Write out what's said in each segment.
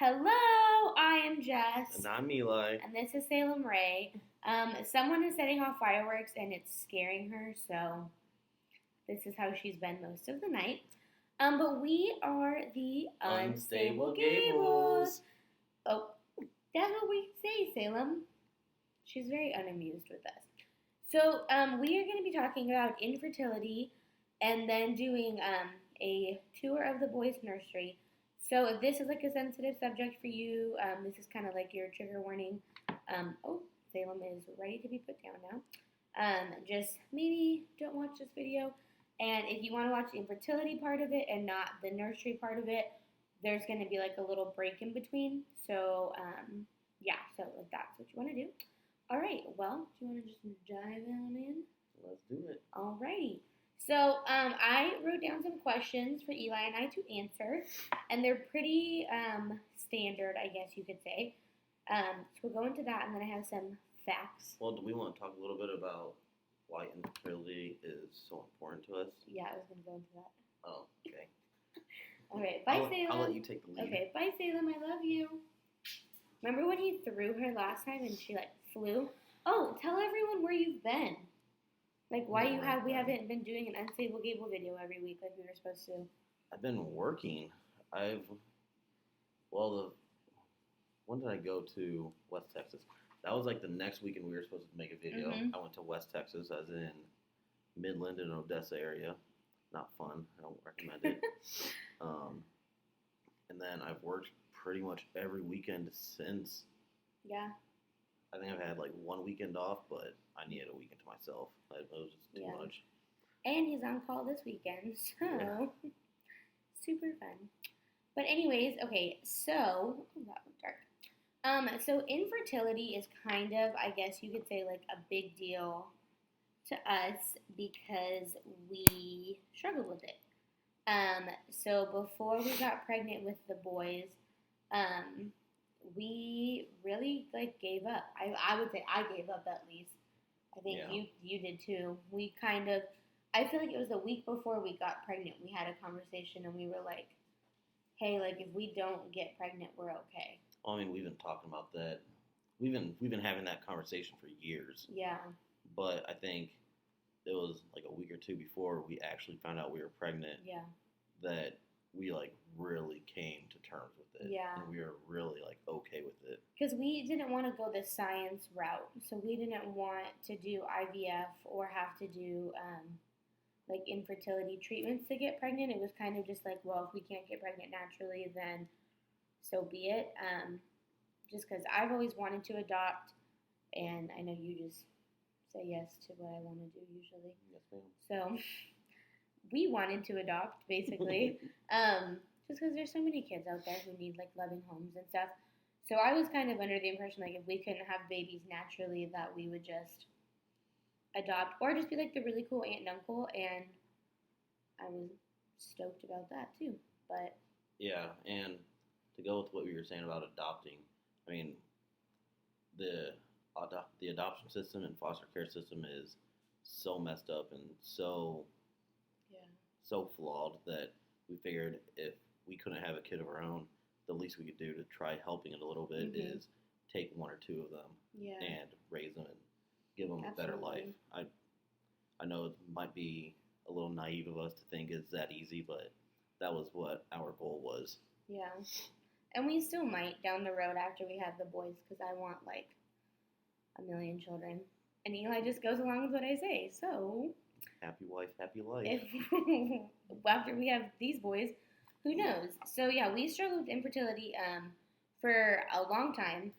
Hello, I am Jess, And I'm Eli. and this is Salem Ray. Someone is setting off fireworks, and it's scaring her, so this is how she's been most of the night. But we are the Unstable Unstable Gables. Gables. Oh, that's what we say, Salem. She's very unamused with us. So, we are going to be talking about infertility and then doing a tour of the boys' nursery. So, if this is like a sensitive subject for you, this is kind of like your trigger warning. Salem is ready to be put down now. Just maybe don't watch this video. And if you want to watch the infertility part of it and not the nursery part of it, there's going to be like a little break in between. So, yeah, so if that's what you want to do. All right, well, do you want to just dive on in? Let's do it. Alrighty. So I wrote down some questions for Eli and I to answer, and they're pretty standard, I guess you could say. So we'll go into that, and then I have some facts. Well, do we want to talk a little bit about why infertility is so important to us? Yeah, I was going to go into that. Oh, okay. All right, bye, Salem. I'll let you take the lead. Okay, bye, Salem. I love you. Remember when he threw her last time and she flew? Oh, tell everyone where you've been. Why we haven't been doing an Unstable Gable video every week like we were supposed to. I've been working. When did I go to West Texas? That was like the next weekend we were supposed to make a video. Mhm. I went to West Texas, as in Midland and Odessa area. Not fun. I don't recommend it. And then I've worked pretty much every weekend since. Yeah. I think I've had like one weekend off, but I needed a weekend to myself. It was just too much. And he's on call this weekend, so Yeah. super fun. But anyways, okay, so that was dark. So infertility is kind of, I guess you could say, like a big deal to us because we struggled with it. So before we got pregnant with the boys, we really gave up. I would say I gave up at least. I think you did too. We kind of, I feel like it was the week before we got pregnant. We had a conversation and we were like, hey, if we don't get pregnant, we're okay. Well, I mean, we've been talking about that. We've been having that conversation for years. Yeah. But I think it was like a week or two before we actually found out we were pregnant. Yeah. That we really came to terms with it. Yeah. And we were really okay with it. Because we didn't want to go the science route. So we didn't want to do IVF or have to do infertility treatments to get pregnant. It was kind of just well, if we can't get pregnant naturally, then so be it. Just because I've always wanted to adopt, and I know you just say yes to what I want to do usually. Yes, ma'am. So we wanted to adopt, basically, just because there's so many kids out there who need loving homes and stuff. So I was kind of under the impression if we couldn't have babies naturally, that we would just adopt or just be the really cool aunt and uncle, and I was stoked about that too. But yeah, and to go with what we were saying about adopting, I mean, the adoption system and foster care system is so messed up and so flawed that we figured if we couldn't have a kid of our own, the least we could do to try helping it a little bit is take one or two of them and raise them and give them a better life. I know it might be a little naive of us to think it's that easy, but that was what our goal was. Yeah. And we still might down the road after we have the boys, because I want a million children. And Eli just goes along with what I say. So happy wife, happy life. If after we have these boys, who knows? So yeah, we struggled with infertility for a long time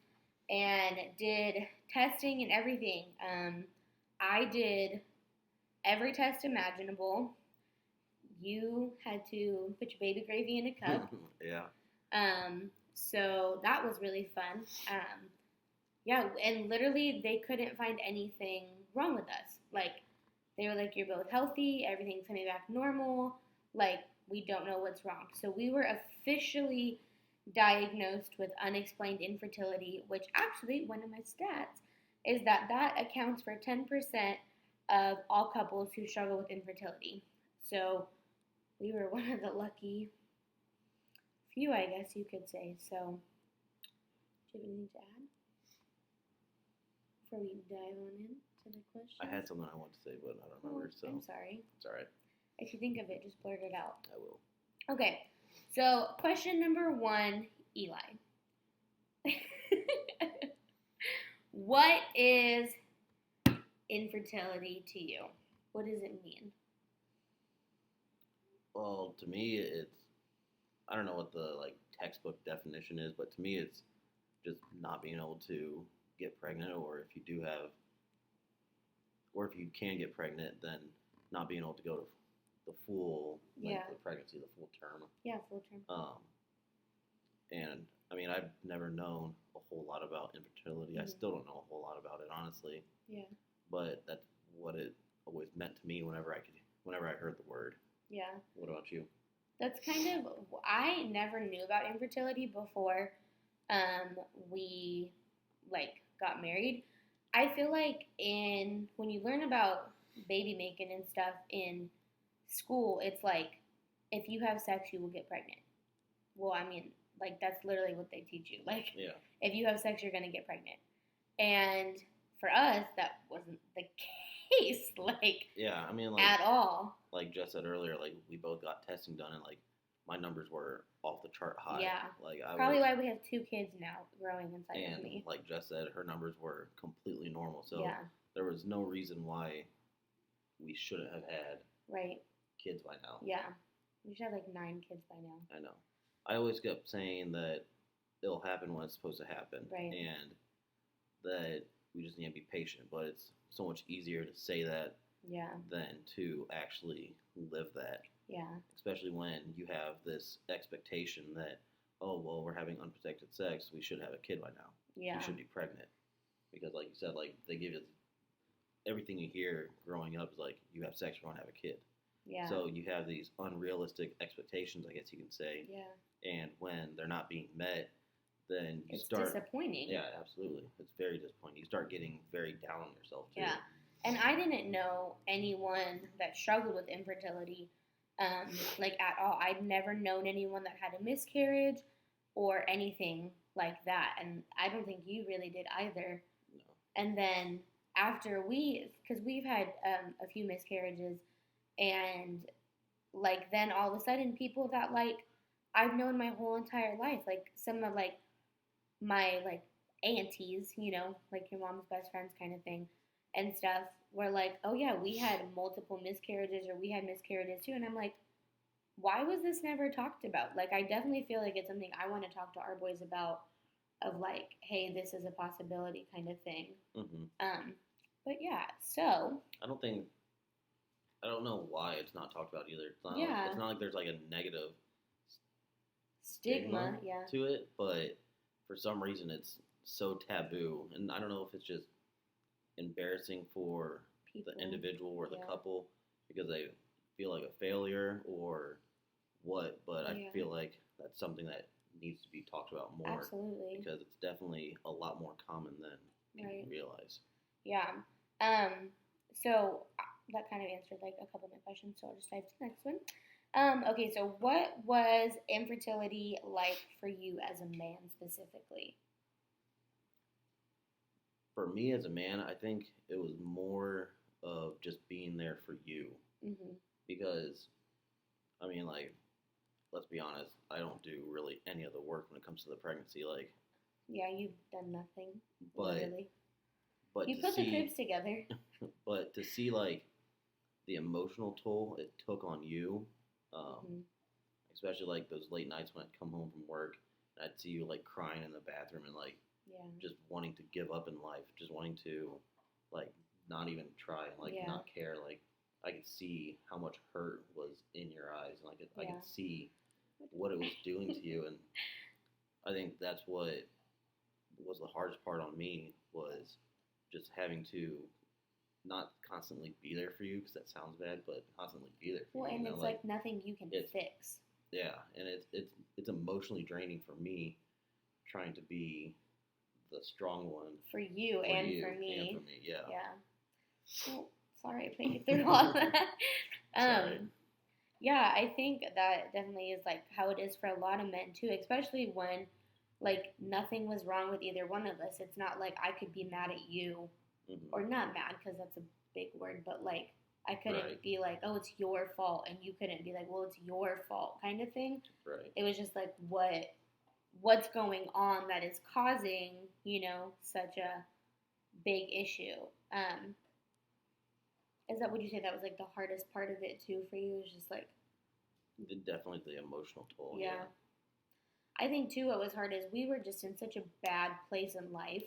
and did testing and everything. I did every test imaginable. You had to put your baby gravy in a cup. Yeah. So that was really fun. Yeah, and literally they couldn't find anything wrong with us. They were you're both healthy, everything's coming back normal, we don't know what's wrong. So we were officially diagnosed with unexplained infertility, which actually, one of my stats is that accounts for 10% of all couples who struggle with infertility. So we were one of the lucky few, I guess you could say. So, do you have anything to add before we dive on into the question? I had something I wanted to say, but I don't remember. So I'm sorry. It's all right. If you think of it, just blurt it out. I will. Okay. So, question number 1, Eli. What is infertility to you? What does it mean? Well, to me, it's, I don't know what the textbook definition is, but to me, it's just not being able to get pregnant, or if you do have, or if you can get pregnant, then not being able to go to the full length of pregnancy, the full term. Yeah, full term. And I mean, I've never known a whole lot about infertility. I still don't know a whole lot about it, honestly. Yeah. But that's what it always meant to me whenever I heard the word. Yeah. What about you? That's kind of, I never knew about infertility before we got married. I feel like when you learn about baby making and stuff in school, it's like if you have sex, you will get pregnant. Well, I mean, that's literally what they teach you. If you have sex, you're gonna get pregnant. And for us, that wasn't the case. Yeah, I mean, at all. Like Jess said earlier, we both got testing done, and my numbers were off the chart high. Yeah. Probably why we have 2 kids now growing inside of me. And like Jess said, her numbers were completely normal. So there was no reason why we shouldn't have had kids by now. Yeah. We should have 9 kids by now. I know. I always kept saying that it'll happen when it's supposed to happen. Right. And that we just need to be patient. But it's so much easier to say that than to actually live that. Yeah. Especially when you have this expectation that, oh, well, we're having unprotected sex, we should have a kid by now. Yeah. We should be pregnant. Because like you said, they give you everything you hear growing up is you have sex, you're going to have a kid. Yeah. So you have these unrealistic expectations, I guess you can say. Yeah. And when they're not being met, then you it's start... disappointing. Yeah, absolutely. It's very disappointing. You start getting very down on yourself, too. Yeah. And I didn't know anyone that struggled with infertility, at all. I'd never known anyone that had a miscarriage or anything like that. And I don't think you really did either. No. And then after because we've had a few miscarriages, and then all of a sudden people that I've known my whole entire life, some of my aunties, your mom's best friends kind of thing and stuff, were oh yeah, we had multiple miscarriages, or we had miscarriages too. And I'm why was this never talked about? I definitely feel like it's something I want to talk to our boys about, of hey, this is a possibility kind of thing. Mm-hmm. But yeah, so I don't know why it's not talked about either. It's not, it's not like there's a negative stigma to it, but for some reason it's so taboo. And I don't know if it's just embarrassing for people, the individual or the couple, because they feel like a failure or what, but I feel like that's something that needs to be talked about more. Absolutely. Because it's definitely a lot more common than people realize. Yeah. So that kind of answered a couple of my questions, so I'll just dive to the next one. Okay, so what was infertility like for you as a man specifically? For me as a man, I think it was more of just being there for you. Mm-hmm. Because, I mean, let's be honest, I don't do really any of the work when it comes to the pregnancy. Yeah, you've done nothing. But, literally. But you put the cribs together. But to see, the emotional toll it took on you, especially, those late nights when I'd come home from work, and I'd see you, crying in the bathroom and, just wanting to give up in life, just wanting to, not even try and, not care, I could see how much hurt was in your eyes, and I could see what it was doing to you, and I think that's what was the hardest part on me, was just having to not constantly be there for you, because that sounds bad, but constantly be there for you. Well, and it's nothing you can fix. Yeah, and it's emotionally draining for me, trying to be the strong one for you and for me. And for me, yeah. Yeah. Oh, sorry, I put you through all that. Sorry. Yeah, I think that definitely is like how it is for a lot of men too, especially when like nothing was wrong with either one of us. It's not like I could be mad at you, Mm-hmm. or not mad because that's a big word, but like I couldn't Right. be like, oh, it's your fault, and you couldn't be like, well, it's your fault, kind of thing. Right. It was just like what's going on that is causing such a big issue. Is that, would you say that was like the hardest part of it too for you? It was just like, Definitely the emotional toll. yeah. Yeah. I think too what was hard is we were just in such a bad place in life,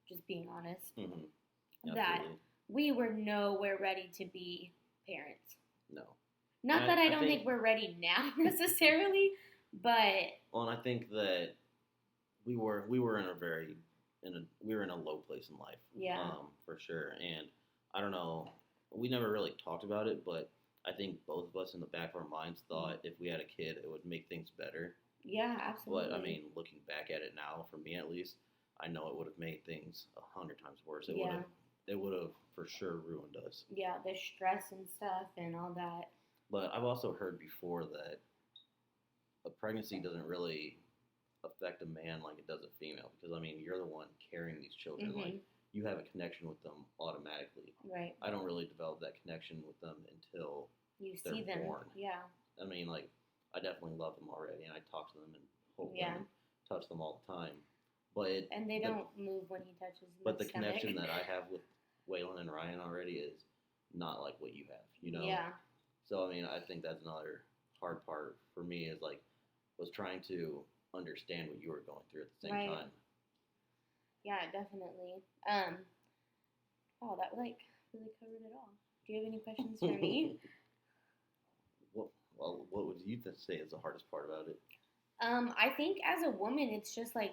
just being honest, Mm-hmm. that we were nowhere ready to be parents. No. Not that I don't think we're ready now necessarily, but well, and I think that we were in we were in a low place in life. Yeah. For sure. And I don't know, we never really talked about it, but I think both of us in the back of our minds thought if we had a kid, it would make things better. Yeah, absolutely. But I mean, looking back at it now, for me at least, I know it would have made things 100 times worse. It would have for sure ruined us. Yeah, the stress and stuff and all that. But I've also heard before that a pregnancy doesn't really affect a man like it does a female, because I mean, you're the one carrying these children. Mm-hmm. Like, you have a connection with them automatically. Right. I don't really develop that connection with them until you see them born. Yeah. I mean, like, I definitely love them already, and I talk to them and hold them and touch them all the time. But and they don't move when he touches them. But the connection that I have with Waylon and Ryan already is not like what you have, you know? Yeah. So, I mean, I think that's another hard part for me, is like, was trying to understand what you were going through at the same time. Yeah, definitely. Oh, that like really covered it all. Do you have any questions for me? Well, what would you say is the hardest part about it? I think as a woman, it's just like,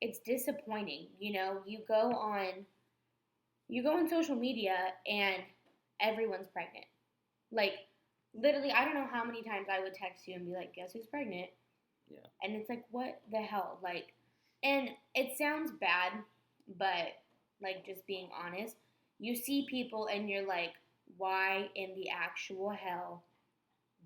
it's disappointing. You know, you go on social media and everyone's pregnant. Like, literally, I don't know how many times I would text you and be like, guess who's pregnant? Yeah. And it's like, what the hell? Like, and it sounds bad, but like, just being honest, you see people and you're like, why in the actual hell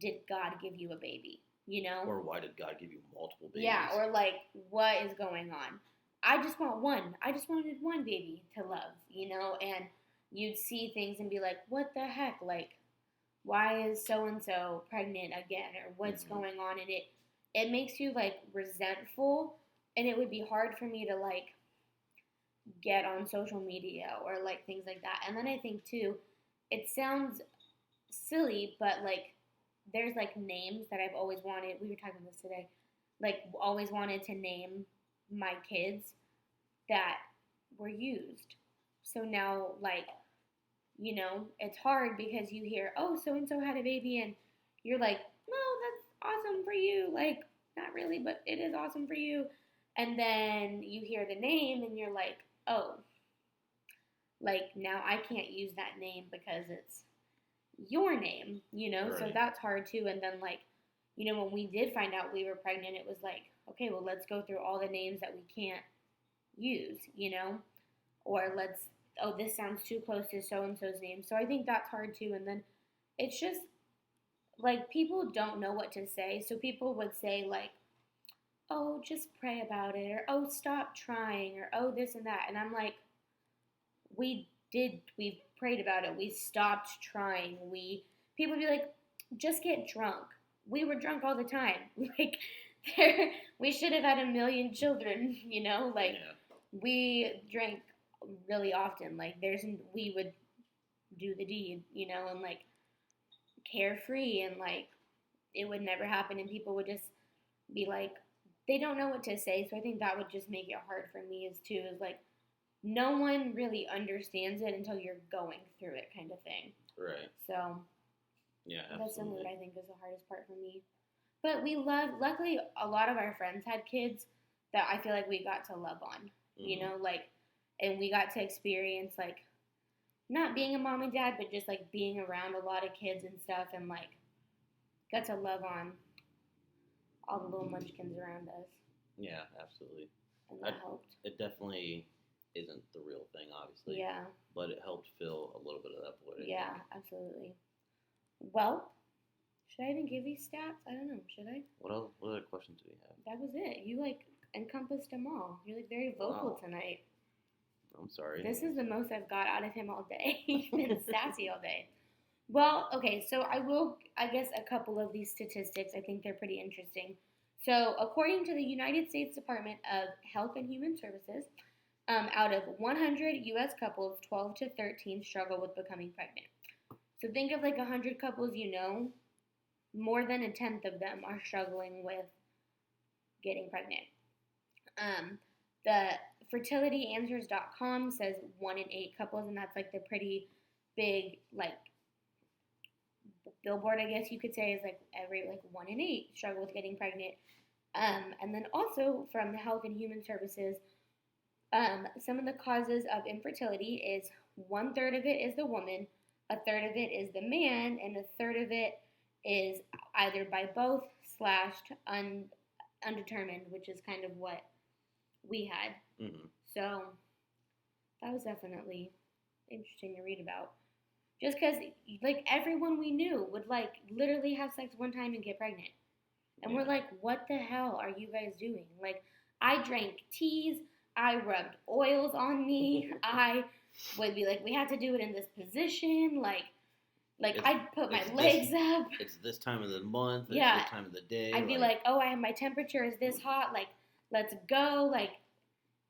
did God give you a baby? You know? Or why did God give you multiple babies? Yeah, or like, what is going on? I just want one. I just wanted one baby to love, you know? And you'd see things and be like, what the heck? Like, why is so-and-so pregnant again? Or what's going on? And it makes you, like, resentful. And it would be hard for me to, like, get on social media or, like, things like that. And then I think, too, it sounds silly, but, like, there's, like, names that I've always wanted. We were talking about this today. Like, always wanted to name my kids that were used. So now, like, you know, it's hard because you hear, oh, so-and-so had a baby, and you're like, no, that's awesome for you. Like, not really, but it is awesome for you. And then you hear the name, and you're like, oh, like, now I can't use that name because it's your name, you know? Right. So that's hard, too. And then, like, you know, when we did find out we were pregnant, it was like, okay, well, let's go through all the names that we can't use, you know? Or oh, this sounds too close to so-and-so's name. So I think that's hard, too. And then it's just, like, people don't know what to say. So people would say, like, oh, just pray about it. Or, oh, stop trying. Or, oh, this and that. And I'm like, we prayed about it. We stopped trying. People would be like, just get drunk. We were drunk all the time. Like, we should have had 1 million children, you know? Like, we drank really often. Like, we would do the deed, you know, and, like, carefree, and, like, it would never happen, and people would just be like, they don't know what to say. So I think that would just make it hard for me, is like, no one really understands it until you're going through it, kind of thing. Right. So, yeah, absolutely. That's something that I think is the hardest part for me. But luckily, a lot of our friends had kids that I feel like we got to love on, you know, like, and we got to experience, like, not being a mom and dad, but just, like, being around a lot of kids and stuff, and, like, got to love on all the little munchkins around us. Yeah, absolutely. And that helped. It definitely isn't the real thing, obviously. Yeah. But it helped fill a little bit of that void. Yeah, absolutely. Well, Should I even give you stats? I don't know. Should I? What else? What other questions do we have? That was it. You encompassed them all. You're very vocal tonight. I'm sorry. This is the most I've got out of him all day. He's been sassy all day. Well, okay, so I guess a couple of these statistics, I think they're pretty interesting. So, according to the United States Department of Health and Human Services, out of 100 U.S. couples, 12 to 13 struggle with becoming pregnant. So, think of 100 couples more than a tenth of them are struggling with getting pregnant. The fertilityanswers.com says 1 in 8 couples, and that's the pretty big billboard, I guess you could say, is every 1 in 8 struggle with getting pregnant. And then also from the Health and Human Services, some of the causes of infertility is 1/3 of it is the woman, 1/3 of it is the man, and 1/3 of it is either by both / undetermined, which is kind of what we had. Mm-hmm. So that was definitely interesting to read about. Just because, everyone we knew would, literally have sex one time and get pregnant. And we're like, what the hell are you guys doing? I drank teas. I rubbed oils on me. I would be we had to do it in this position. I'd put my legs up. It's this time of the month. It's this time of the day. I'd be oh, my temperature is this hot. Let's go.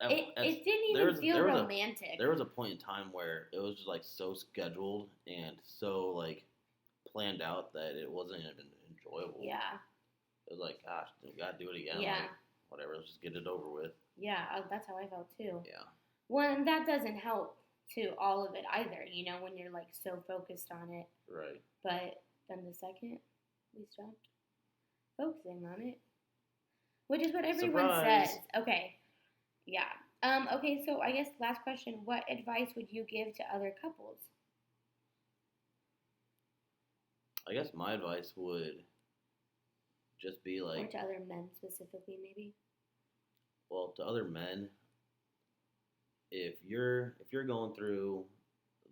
It didn't even feel romantic. There was a point in time where it was just so scheduled and so planned out that it wasn't even enjoyable. Yeah. It was gosh, we gotta do it again. Yeah. Whatever, let's just get it over with. Yeah, that's how I felt too. Yeah. Well, and that doesn't help to all of it either, when you're so focused on it. Right. But then the second we stopped focusing on it, which is what everyone says. Okay. Yeah. Okay, so I guess last question, what advice would you give to other couples? I guess my advice would just be or to other men specifically, maybe? Well, to other men, if you're going through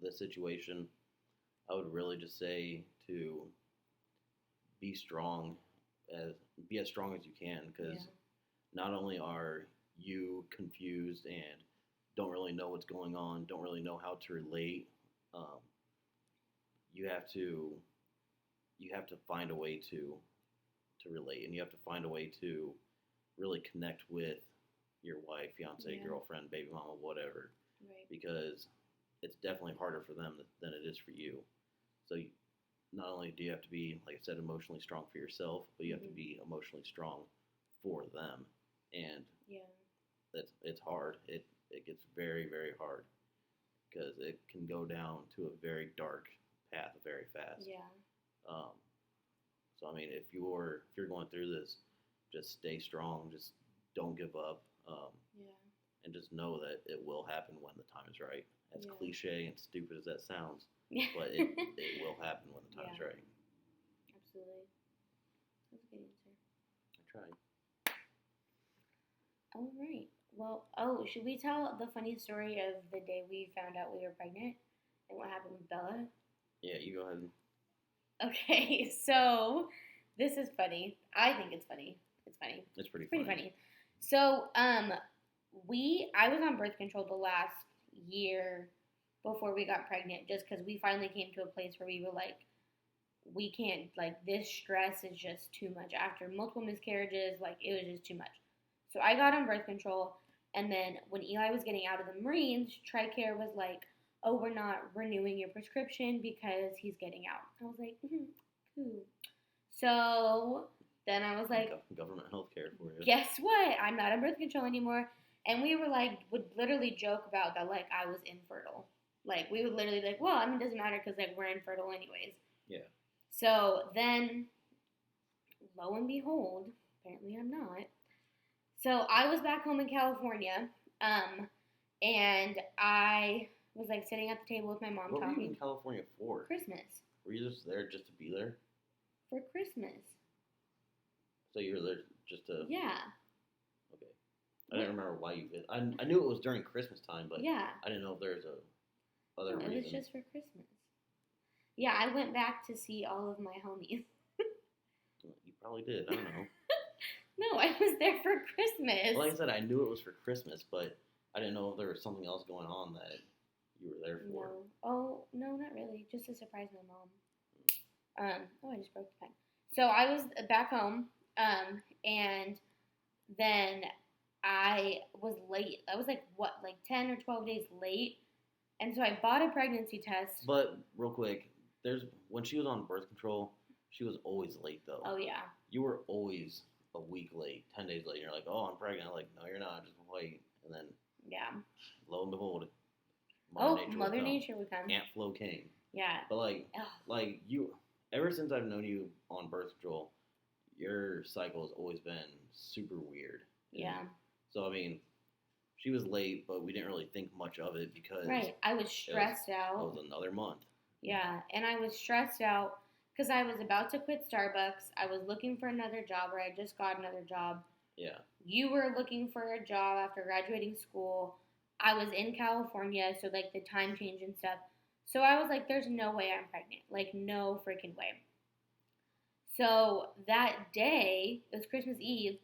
this situation, I would really just say to be strong, be as strong as you can, because not only are you confused and don't really know what's going on, don't really know how to relate, you have to find a way to relate, and you have to find a way to really connect with your wife, fiance, girlfriend, baby mama, whatever. Right. Because it's definitely harder for them than it is for you. So not only do you have to be, like I said, emotionally strong for yourself, but you have to be emotionally strong for them. And it's hard. It gets very, very hard because it can go down to a very dark path very fast. Yeah. So I mean, if you're going through this, just stay strong. Just don't give up. And just know that it will happen when the time is right. As cliche and stupid as that sounds, but it will happen when the time is right. Absolutely. That's a good answer. I tried. All right. Well, should we tell the funny story of the day we found out we were pregnant and what happened with Bella? Yeah, you go ahead. Okay, so this is funny. I think it's funny. It's funny. It's pretty funny. So, I was on birth control the last year before we got pregnant, just because we finally came to a place where we were we can't, this stress is just too much. After multiple miscarriages, it was just too much. So I got on birth control, and then when Eli was getting out of the Marines, TRICARE was oh, we're not renewing your prescription because he's getting out. I was cool. So then I was government health care for you. Guess what? I'm not on birth control anymore. And we were would literally joke about that I was infertile. We would literally be well, I mean, it doesn't matter because we're infertile anyways. Yeah. So then, lo and behold, apparently I'm not. So I was back home in California, and I was sitting at the table with my mom talking. What were you in California for? Christmas. Were you just there just to be there? For Christmas. So you were there just to... Yeah. Okay. I didn't remember why you... I knew it was during Christmas time, but I didn't know if there's other reason. It was just for Christmas. Yeah, I went back to see all of my homies. probably did. I don't know. No, I was there for Christmas. Well, like I said, I knew it was for Christmas, but I didn't know if there was something else going on that you were there for. No. Oh, no, not really. Just to surprise my mom. Oh, I just broke the pen. So I was back home, and then I was late. I was like 10 or 12 days late. And so I bought a pregnancy test. But real quick, when she was on birth control, she was always late though. Oh yeah. You were always a week late, 10 days late. You're like, oh, I'm pregnant. I'm like, no, you're not. Just wait. And then, lo and behold, Mother Nature would come. Aunt Flo came. Yeah. But like you, ever since I've known you on birth control, your cycle has always been super weird. Yeah. So I mean, she was late, but we didn't really think much of it because I was stressed out. It was another month. Yeah, and I was stressed out because I was about to quit Starbucks. I was looking for another job, or I just got another job. Yeah. You were looking for a job after graduating school. I was in California, so like the time change and stuff. So I was like, there's no way I'm pregnant. Like, no freaking way. So that day, it was Christmas Eve,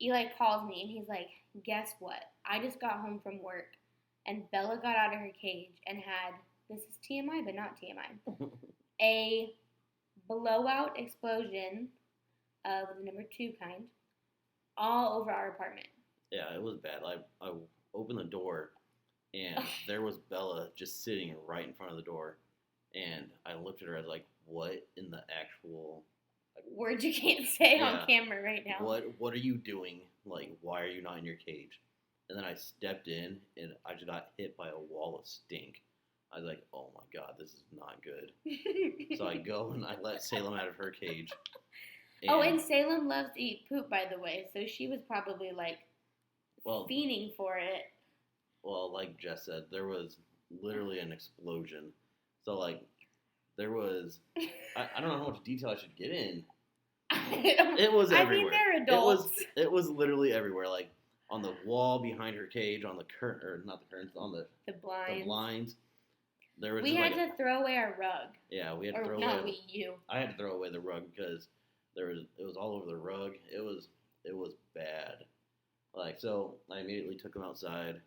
Eli calls me and he's like, guess what? I just got home from work and Bella got out of her cage and had, this is TMI, but not TMI, a blowout explosion of the number 2 kind all over our apartment. Yeah, it was bad. I opened the door and there was Bella just sitting right in front of the door. And I looked at her, I was like, what in the actual... Words you can't say on camera right now. What are you doing? Like, why are you not in your cage? And then I stepped in, and I just got hit by a wall of stink. I was like, oh my god, this is not good. So I go and I let Salem out of her cage. And Salem loves to eat poop, by the way, so she was probably, like, fiending for it. Well, like Jess said, there was literally an explosion. So, like, there was... I don't know how much detail I should get in. It was everywhere. I mean, they're adults. It was literally everywhere. Like, on the wall behind her cage, on the curtain, or not the curtains, on the blinds. There was we had to throw away our rug. Yeah, we had to throw away. I had to throw away the rug because it was all over the rug. It was bad. Like, so I immediately took them outside,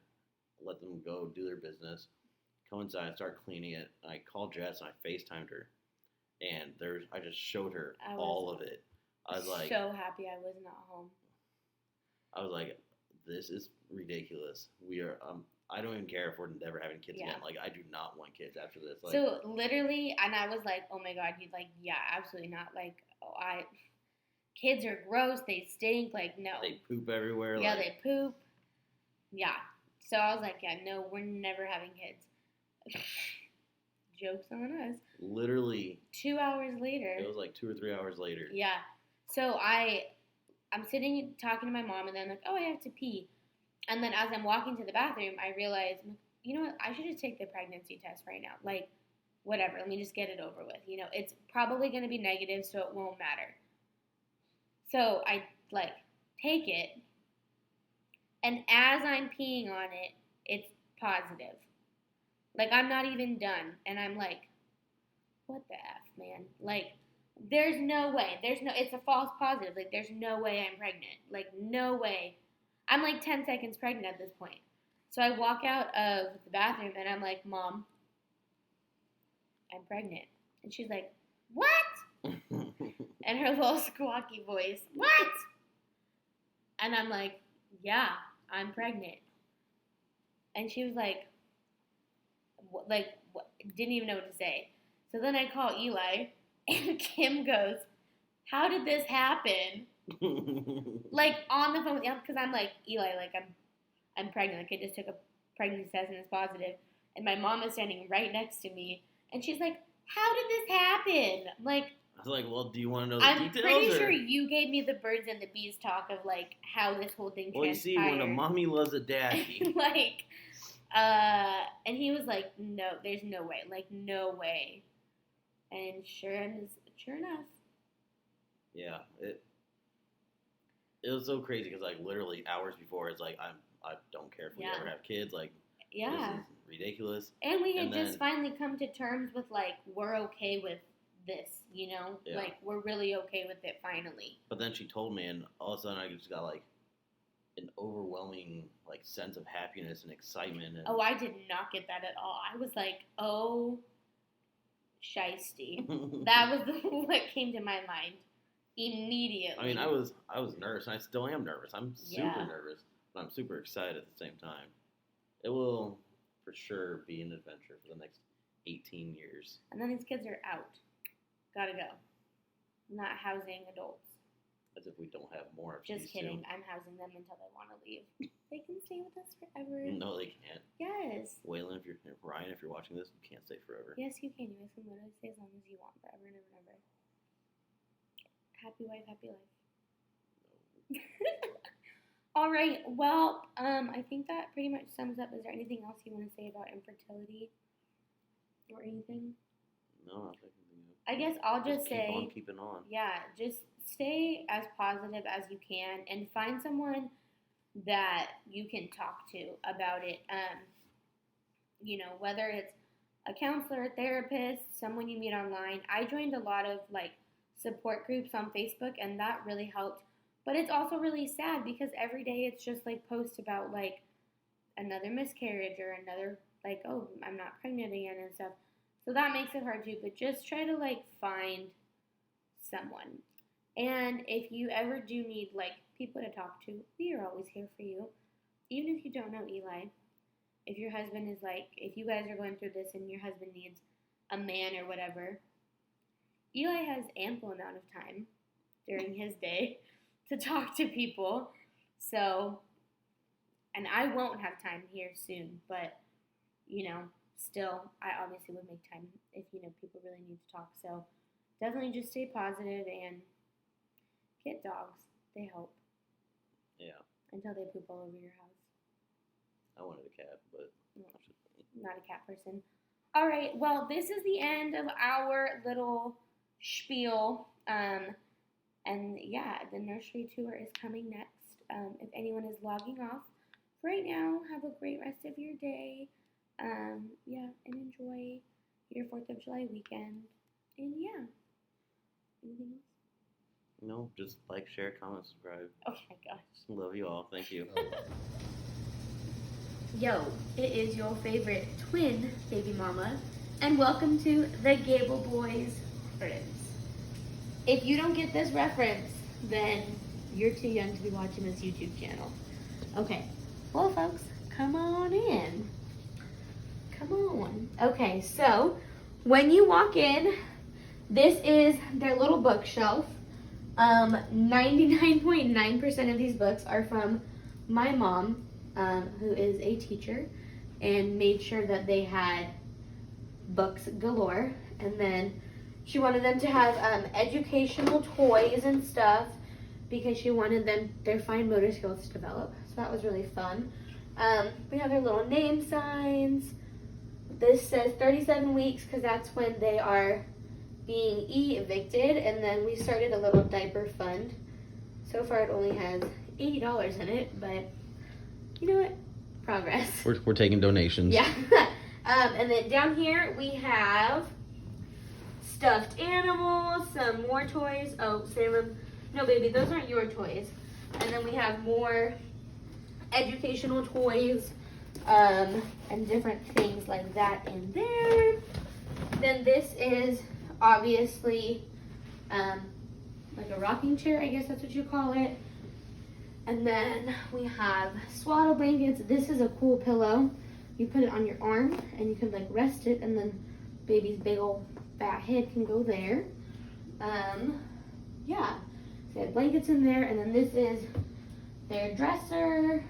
let them go do their business, come inside, start cleaning it. And I called Jess and I FaceTimed her, and I just showed her all of it. I was like, so happy I was not home. I was like, this is ridiculous. We are. I don't even care if we're never having kids again. Like, I do not want kids after this. Like, so literally, and I was like, oh my god, you'd like, yeah, absolutely not. Like, kids are gross. They stink. Like, no. They poop everywhere. Yeah, they poop. Yeah. So I was like, yeah, no, we're never having kids. Joke's on us. Literally. 2 hours later. It was like 2 or 3 hours later. Yeah. So I'm sitting talking to my mom, and then I'm like, oh, I have to pee. And then as I'm walking to the bathroom, I realize, you know what, I should just take the pregnancy test right now. Like, whatever, let me just get it over with. You know, it's probably going to be negative, so it won't matter. So I, like, take it, and as I'm peeing on it, it's positive. Like, I'm not even done, and I'm like, what the F, man? Like, there's no way. It's a false positive. Like, there's no way I'm pregnant. Like, no way. I'm like 10 seconds pregnant at this point. So I walk out of the bathroom and I'm like, Mom, I'm pregnant. And she's like, what? And her little squawky voice, what? And I'm like, yeah, I'm pregnant. And she was like, what? Didn't even know what to say. So then I call Eli, and Kim goes, how did this happen? Like, on the phone with him, because I'm like, Eli, like, I'm pregnant. Like, I just took a pregnancy test and it's positive. And my mom is standing right next to me, and she's like, how did this happen? I'm like, I was like, well, do you want to know the details? I'm pretty sure you gave me the birds and the bees talk of, like, how this whole thing transpired. Well, you see, when a mommy loves a daddy. Like, and he was like, no, there's no way. Like, no way. And sure enough. Yeah, it was so crazy because, like, literally hours before, it's like, I don't care if we ever have kids. Like, this is ridiculous. And we had just finally come to terms with, like, we're okay with this, you know? Yeah. Like, we're really okay with it finally. But then she told me, and all of a sudden I just got like an overwhelming like sense of happiness and excitement. And... Oh, I did not get that at all. I was like, oh, shiesty. That was what came to my mind immediately. I mean, I was nervous, and I still am nervous. I'm super nervous, but I'm super excited at the same time. It will for sure be an adventure for the next 18 years. And then these kids are out. Gotta go. Not housing adults. As if we don't have more. Just kidding. I'm housing them until they want to leave. They can stay with us forever. No, they can't. Yes. Waylon, Ryan, if you're watching this, you can't stay forever. Yes, you can. You guys can literally stay as long as you want, forever and ever and ever. Happy wife, happy life. No. All right. Well, I think that pretty much sums up. Is there anything else you want to say about infertility or anything? No, I guess I'll just say, keep on keeping on. Yeah, just stay as positive as you can and find someone that you can talk to about it. You know, whether it's a counselor, a therapist, someone you meet online. I joined a lot of like support groups on Facebook, and that really helped. But it's also really sad because every day it's just like posts about like another miscarriage or another like, oh, I'm not pregnant again and stuff. So that makes it hard too. But just try to like find someone. And if you ever do need like people to talk to, we are always here for you. Even if you don't know Eli. If your husband is like, if you guys are going through this and your husband needs a man or whatever, Eli has ample amount of time during his day to talk to people. So, and I won't have time here soon, but, you know, still, I obviously would make time if, you know, people really need to talk. So, definitely just stay positive and get dogs. They help. Yeah. Until they poop all over your house. I wanted a cat, but... Not a cat person. All right, well, this is the end of our little spiel. And yeah, the nursery tour is coming next. If anyone is logging off right now, have a great rest of your day. Yeah, and enjoy your 4th of July weekend. And yeah. Anything else? No, just like, share, comment, subscribe. Oh my gosh. Love you all. Thank you. Yo, it is your favorite twin baby mama, and welcome to the Gable Boys Friends. If you don't get this reference, then you're too young to be watching this YouTube channel. Okay, well folks, come on in. Come on. Okay, so when you walk in, this is their little bookshelf. 99.9% of these books are from my mom, who is a teacher, and made sure that they had books galore. And then she wanted them to have educational toys and stuff because she wanted their fine motor skills to develop. So that was really fun. We have their little name signs. This says 37 weeks because that's when they are being evicted. And then we started a little diaper fund. So far it only has $80 in it, but you know what? Progress. We're taking donations. Yeah. And then down here we have stuffed animals, some more toys. Oh, Salem. No, baby, those aren't your toys. And then we have more educational toys and different things like that in there. Then this is obviously like a rocking chair, I guess that's what you call it. And then we have swaddle blankets. This is a cool pillow. You put it on your arm and you can like rest it, and then baby's big old fat head can go there. Yeah, so they have blankets in there, and then this is their dresser.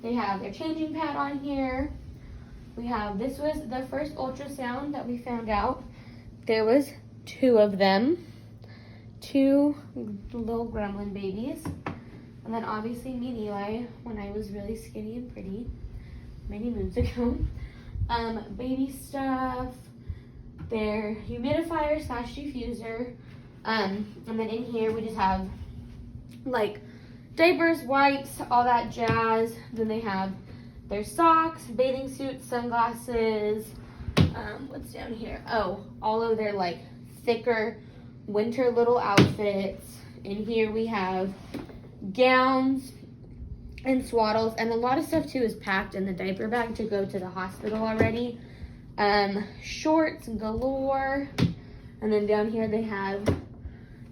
They have their changing pad on here. We have, this was the first ultrasound that we found out. There was 2 of them. 2 little gremlin babies. And then obviously me and Eli when I was really skinny and pretty many moons ago. Baby stuff, their humidifier / diffuser. And then in here we just have like diapers, wipes, all that jazz. Then they have their socks, bathing suits, sunglasses, What's down here? Oh, all of their like thicker winter little outfits. In here we have gowns and swaddles, and a lot of stuff too is packed in the diaper bag to go to the hospital already. Shorts galore, and then down here they have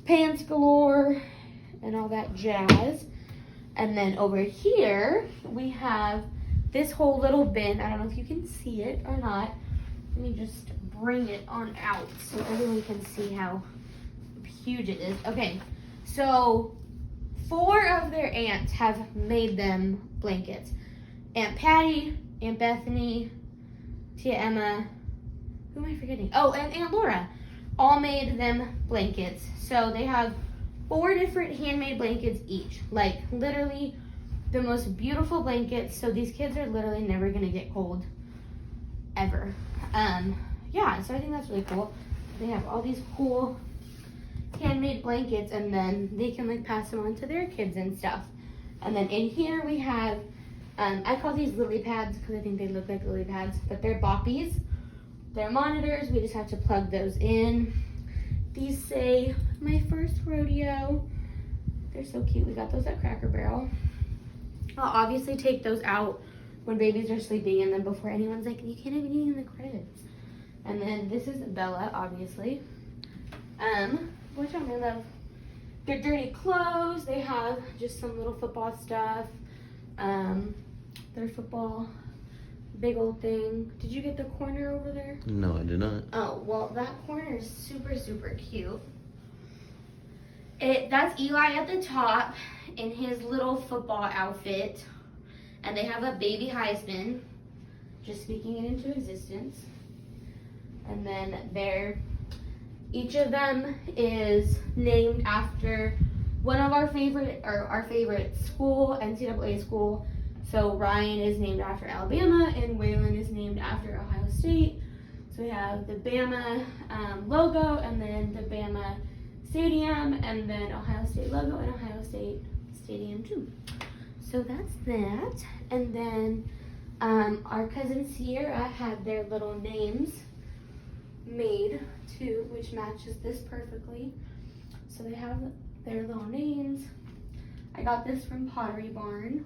pants galore and all that jazz. And then over here we have this whole little bin. I don't know if you can see it or not. Let me just bring it on out so everyone can see how huge it is. Okay, so 4 of their aunts have made them blankets. Aunt Patty, Aunt Bethany, Tia Emma, who am I forgetting? Oh, and Aunt Laura all made them blankets. So they have 4 different handmade blankets each. Like literally the most beautiful blankets. So these kids are literally never gonna get cold ever. Yeah, so I think that's really cool. They have all these cool handmade blankets, and then they can like pass them on to their kids and stuff. And then in here we have, I call these lily pads because I think they look like lily pads, but they're boppies. They're monitors. We just have to plug those in. These say my first rodeo. They're so cute. We got those at Cracker Barrel. I'll obviously take those out when babies are sleeping, and then before anyone's like, you can't even eat in the cribs. And then this is Bella, obviously. Which I really love. Their dirty clothes. They have just some little football stuff. Their football, big old thing. Did you get the corner over there? No, I did not. Oh, well, that corner is super, super cute. That's Eli at the top in his little football outfit. And they have a baby Heisman, just speaking it into existence. And then each of them is named after one of our favorite school, NCAA school. So Ryan is named after Alabama, and Waylon is named after Ohio State. So we have the Bama logo, and then the Bama Stadium, and then Ohio State logo, and Ohio State Stadium too. So that's that. And then our cousin Sierra had their little names made too, which matches this perfectly. So they have their little names. I got this from Pottery Barn.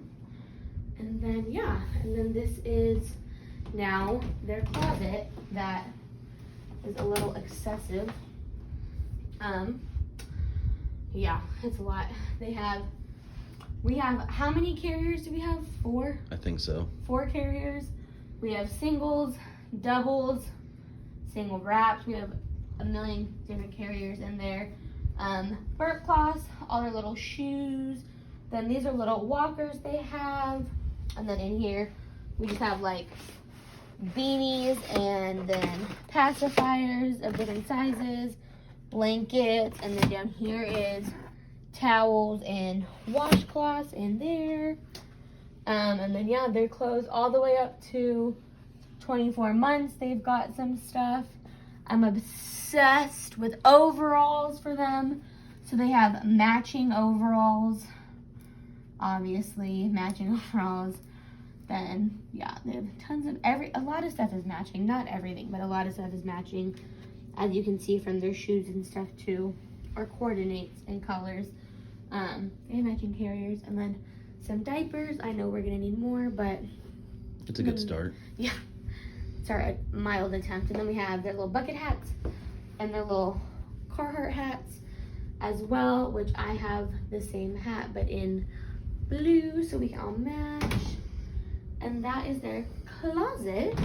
And then, yeah, and then this is now their closet that is a little excessive. Yeah, it's a lot. We have, how many carriers do we have? 4? I think so. 4 carriers. We have singles, doubles, single wraps. We have a million different carriers in there. Burp cloths, all their little shoes. Then these are little walkers they have. And then in here, we just have like beanies, and then pacifiers of different sizes, blankets, and then down here is towels and washcloths in there. And then yeah, their clothes all the way up to 24 months. They've got some stuff. I'm obsessed with overalls for them. So they have matching overalls. Obviously, matching overalls. Then yeah, they have tons of a lot of stuff is matching. Not everything, but a lot of stuff is matching. As you can see from their shoes and stuff too, or coordinates and colors. They have matching carriers, and then some diapers. I know we're gonna need more, but it's a good start. Yeah, it's our mild attempt. And then we have their little bucket hats and their little Carhartt hats as well, which I have the same hat but in blue, so we can all match. And that is their closet.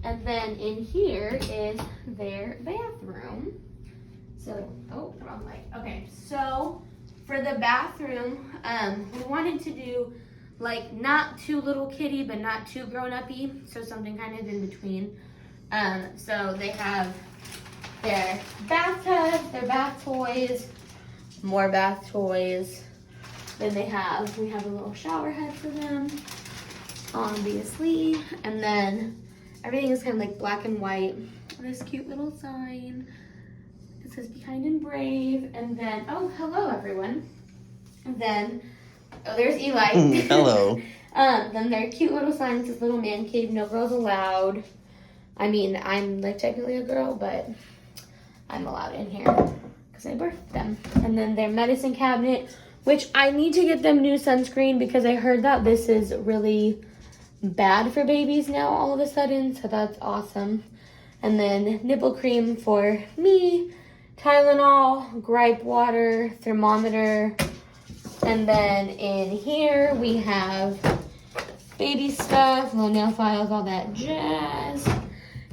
And then in here is their bathroom. So, oh, wrong light. Okay, so for the bathroom, we wanted to do like not too little kitty, but not too grown-up-y, so something kind of in between. So they have their bathtub, their bath toys, more bath toys. Then we have a little shower head for them, obviously. And then everything is kind of like black and white. This cute little sign. It says be kind and brave. And then, oh, hello everyone. And then, oh, there's Eli. Hello. Then their cute little sign says little man cave, no girls allowed. I mean, I'm like technically a girl, but I'm allowed in here because I birthed them. And then their medicine cabinet, which I need to get them new sunscreen because I heard that this is really bad for babies now all of a sudden, so that's awesome. And then nipple cream for me, Tylenol, gripe water, thermometer, and then in here we have baby stuff, little nail files, all that jazz.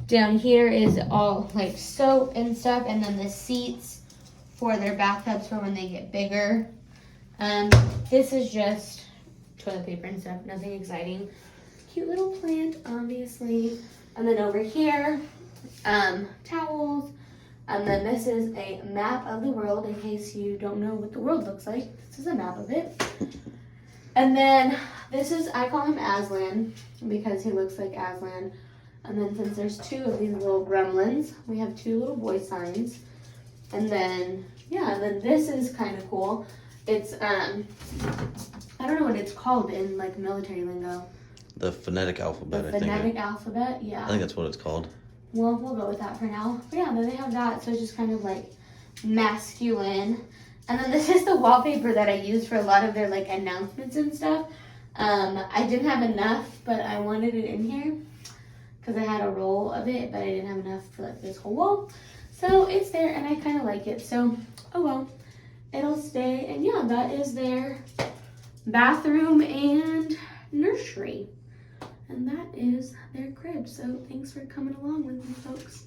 Down here is all like soap and stuff, and then the seats for their bathtubs for when they get bigger. This is just toilet paper and stuff, nothing exciting. Cute little plant, obviously. And then over here, towels. And then this is a map of the world, in case you don't know what the world looks like. This is a map of it. And then this is, I call him Aslan, because he looks like Aslan. And then since there's two of these little gremlins, we have two little boy signs. And then, yeah, and then this is kind of cool. It's, I don't know what it's called in like military lingo. The phonetic alphabet, I think. Phonetic alphabet, yeah. I think that's what it's called. Well, we'll go with that for now. But yeah, then they have that, so it's just kind of like masculine. And then this is the wallpaper that I use for a lot of their like announcements and stuff. I didn't have enough, but I wanted it in here because I had a roll of it, but I didn't have enough for like this whole wall. So it's there, and I kind of like it. So, oh well, it'll stay. And yeah, that is their bathroom and nursery. And that is their crib. So thanks for coming along with me, folks.